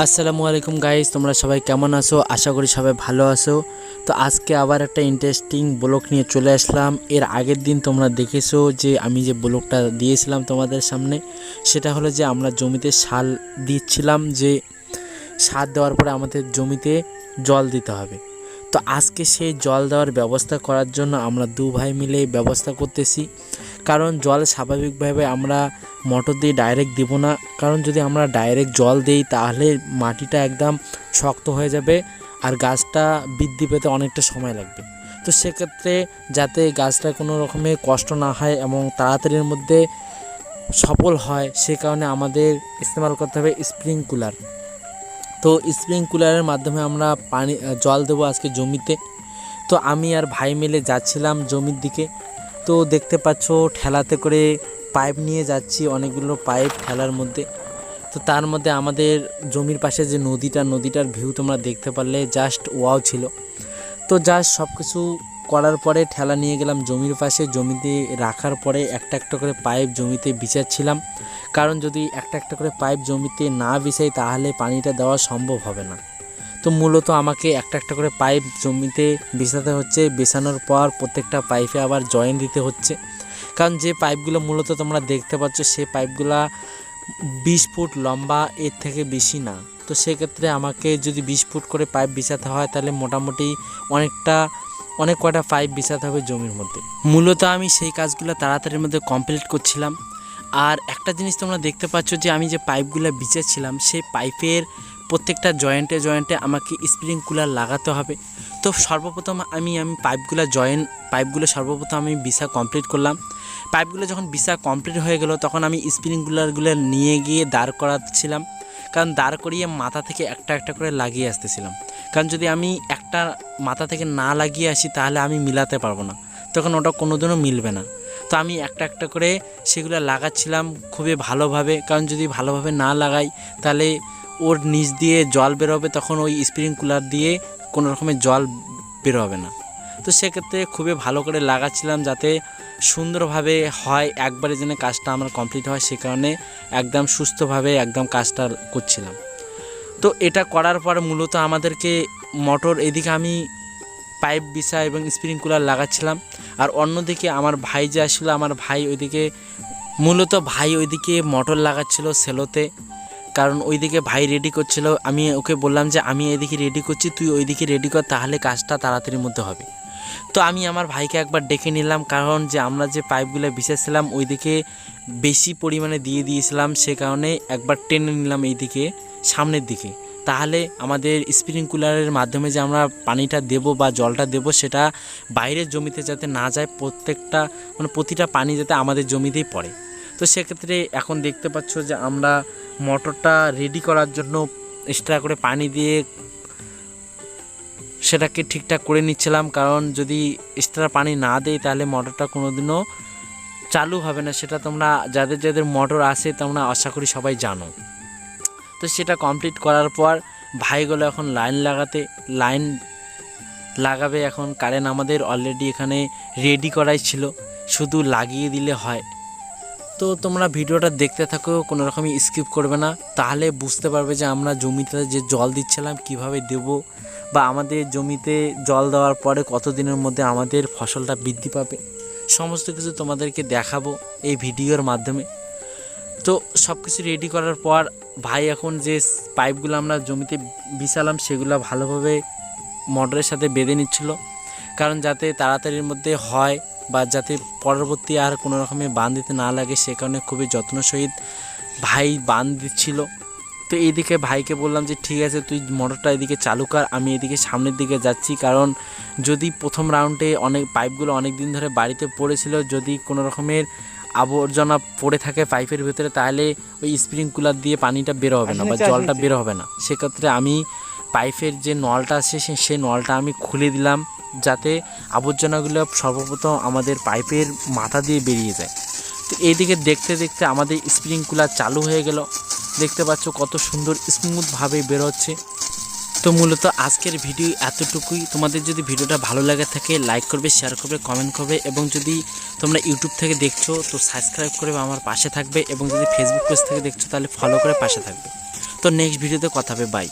আসসালামু আলাইকুম গাইস, তোমরা সবাই কেমন আছো? আশা করি সবাই ভালো আছো। তো আজকে আবার একটা ইন্টারেস্টিং ব্লগ নিয়ে চলে আসলাম। এর আগের দিন তোমরা দেখেছো যে আমি যে ব্লগটা দিয়েছিলাম তোমাদের সামনে, সেটা হলো যে আমরা জমিতে সার দিচ্ছিলাম, যে সার দেওয়ার পরে আমাদের জমিতে জল দিতে হবে। তো আজকে সেই জল দেওয়ার ব্যবস্থা করার জন্য আমরা দু ভাই মিলে ব্যবস্থা করতেছি। কারণ জল স্বাভাবিকভাবে আমরা মোটর দিয়ে ডাইরেক্ট দিব না, কারণ যদি আমরা ডাইরেক্ট জল দিই তাহলে মাটিটা একদম শক্ত হয়ে যাবে আর গাছটা বৃদ্ধি পেতে অনেকটা সময় লাগবে। তো সেক্ষেত্রে যাতে গাছটা কোনো রকমের কষ্ট না হয় এবং তাড়াতাড়ির মধ্যে সফল হয়, সে কারণে আমাদের ইস্তেমাল করতে হবে স্প্রিংকুলার। তো স্প্রিংকুলারের মাধ্যমে আমরা জল দেবো আজকে জমিতে। তো আমি আর ভাই মিলে যাচ্ছিলাম জমির দিকে। তো দেখতে পাচ্ছ ঠেলাতে করে পাইপ নিয়ে যাচ্ছি, অনেকগুলো পাইপ ঠেলার মধ্যে। তো তার মধ্যে আমাদের জমির পাশে যে নদীটার ভিউ তোমরা দেখতে পারলে জাস্ট ওয়াও ছিল। তো জাস্ট সব কিছু করার পরে ঠেলা নিয়ে গেলাম জমির পাশে, জমিতে রাখার পরে একটা একটা করে পাইপ জমিতে বিছাচ্ছিলাম। কারণ যদি একটা একটা করে পাইপ জমিতে না বিছাই তাহলে পানিটা দেওয়া সম্ভব হবে না। তো মূলত আমাকে একটা একটা করে পাইপ জমিতে বিছাতে হচ্ছে, বিছানোর পর প্রত্যেকটা পাইপে আবার জয়েন দিতে হচ্ছে। কারণ যে পাইপগুলো মূলত তোমরা দেখতে পাচ্ছ সেই পাইপগুলো 20 ফুট লম্বা, এর থেকে বেশি না। তো সেক্ষেত্রে আমাকে যদি 20 ফুট করে পাইপ বিছাতে হয় তাহলে মোটামুটি অনেক কয়টা পাইপ বিছাতে হবে জমির মধ্যে। মূলত আমি সেই কাজগুলো তাড়াতাড়ির মধ্যে কমপ্লিট করছিলাম। আর একটা জিনিস তোমরা দেখতে পাচ্ছ যে আমি যে পাইপগুলো বিছাচ্ছিলাম সেই পাইপের প্রত্যেকটা জয়েন্টে আমাকে স্প্রিংকুলার লাগাতে হবে। তো সর্বপ্রথম আমি পাইপগুলো সর্বপ্রথম আমি বিছা কমপ্লিট করলাম। পাইপগুলো যখন বিছা কমপ্লিট হয়ে গেল তখন আমি স্প্রিংকুলারগুলো নিয়ে গিয়ে দাঁড় করাচ্ছিলাম। কারণ দাঁড় করিয়ে মাথা থেকে একটা একটা করে লাগিয়ে আসতেছিলাম। কারণ যদি আমি একটা মাথা থেকে না লাগিয়ে আসি তাহলে আমি মিলাতে পারবো না, তখন ওটা কোনোদিনও মিলবে না। তো আমি একটা একটা করে সেগুলো লাগাচ্ছিলাম খুবই ভালোভাবে। কারণ যদি ভালোভাবে না লাগাই তাহলে ওর নিচ দিয়ে জল বেরোবে, তখন ওই স্প্রিংকুলার দিয়ে কোনো রকমের জল বেরোবে না। তো সেক্ষেত্রে খুবই ভালো করে লাগাচ্ছিলাম যাতে সুন্দরভাবে হয়, একবারে যেন কাজটা আমার কমপ্লিট হয়, সে কারণে একদম সুস্থভাবে একদম কাজটা করছিলাম। তো এটা করার পর মূলত আমাদেরকে মোটর, এদিকে আমি পাইপ বিছা এবং স্প্রিংকুলার লাগাচ্ছিলাম, আর অন্যদিকে আমার ভাই যে আসলে আমার ভাই ওইদিকে মোটর লাগাচ্ছিল সেলোতে। কারণ ওইদিকে ভাই রেডি করছিল, আমি ওকে বললাম যে আমি এদিকে রেডি করছি, তুই ওইদিকে রেডি কর, তাহলে কাজটা তাড়াতাড়ির মধ্যে হবে। তো আমি আমার ভাইকে একবার ডেকে নিলাম, কারণ যে আমরা যে পাইপগুলো বিছাচ্ছিলাম ওইদিকে বেশি পরিমাণে দিয়ে দিয়েছিলাম, সে কারণে একবার টেনে নিলাম এইদিকে সামনের দিকে। তাহলে আমাদের স্প্রিংকুলারের মাধ্যমে যে আমরা পানিটা দেব বা জলটা দেব সেটা বাইরের জমিতে যাতে না যায়, প্রতিটা পানি যাতে আমাদের জমিতেই পড়ে। তো সেক্ষেত্রে এখন দেখতে পাচ্ছ যে আমরা মোটরটা রেডি করার জন্য এক্সট্রা করে পানি দিয়ে সেটাকে ঠিকঠাক করে নিচ্ছিলাম। কারণ যদি এক্সট্রা পানি না দেই তাহলে মোটরটা কোনোদিনও চালু হবে না, সেটা তোমরা যাদের মোটর আছে তোমরা আশা করি সবাই জানো। তো সেটা কমপ্লিট করার পর ভাইগুলো এখন লাইন লাগাবে। এখন কারেন্ট আমাদের অলরেডি এখানে রেডি করাই ছিল, শুধু লাগিয়ে দিলে হয়। তো তোমরা ভিডিওটা দেখতে থাকো, কোনো রকমই স্কিপ করবে না, তাহলে বুঝতে পারবে যে আমরা জমিতে যে জল দিচ্ছিলাম কিভাবে দেব, বা আমাদের জমিতে জল দেওয়ার পরে কত দিনের মধ্যে আমাদের ফসলটা বৃদ্ধি পাবে। সমস্ত কিছু তোমাদেরকে দেখাবো এই ভিডিওর মাধ্যমে। তো সব কিছু রেডি করার পর ভাই এখন যে পাইপগুলো আমরা জমিতে বিছালাম সেগুলো ভালোভাবে মোটরের সাথে বেঁধে নিচ্ছিল, কারণ যাতে তাড়াতাড়ির মধ্যে হয় বা যাতে পরবর্তী আর কোনো রকমের বাঁধ দিতে না লাগে, সে কারণে খুবই যত্ন সহিত ভাই বাঁধ দিচ্ছিল। তো এইদিকে ভাইকে বললাম যে ঠিক আছে তুই মোটরটা এদিকে চালু কর, আমি এদিকে সামনের দিকে যাচ্ছি। কারণ যদি প্রথম রাউন্ডে পাইপগুলো অনেক দিন ধরে বাড়িতে পড়েছিল, যদি কোনো রকমের আবর্জনা পড়ে থাকে পাইপের ভিতরে তাহলে ওই স্প্রিংকুলার দিয়ে পানিটা বের হবে না বা জলটা বের হবে না। সেক্ষেত্রে আমি পাইপের যে নলটা আছে সেই নলটা আমি খুলে দিলাম, যাতে আবর্জনাগুলো সর্বপ্রথম আমাদের পাইপের মাথা দিয়ে বেরিয়ে যায়। তো এইদিকে দেখতে দেখতে আমাদের স্প্রিংকুলার চালু হয়ে গেল। দেখতে পাচ্ছ কত সুন্দর স্মুথভাবে বেরোচ্ছে। তো মূলত আজকের ভিডিও এতটুকুই। তোমাদের যদি ভিডিওটা ভালো লাগে থাকে লাইক করবে, শেয়ার করবে, কমেন্ট করবে, এবং যদি তোমরা ইউটিউব থেকে দেখছো তো সাবস্ক্রাইব করে আমার পাশে থাকবে, এবং যদি ফেসবুক পেজ থেকে দেখছো তাহলে ফলো করে পাশে থাকবে। তো নেক্সট ভিডিওতে কথা হবে, বাই।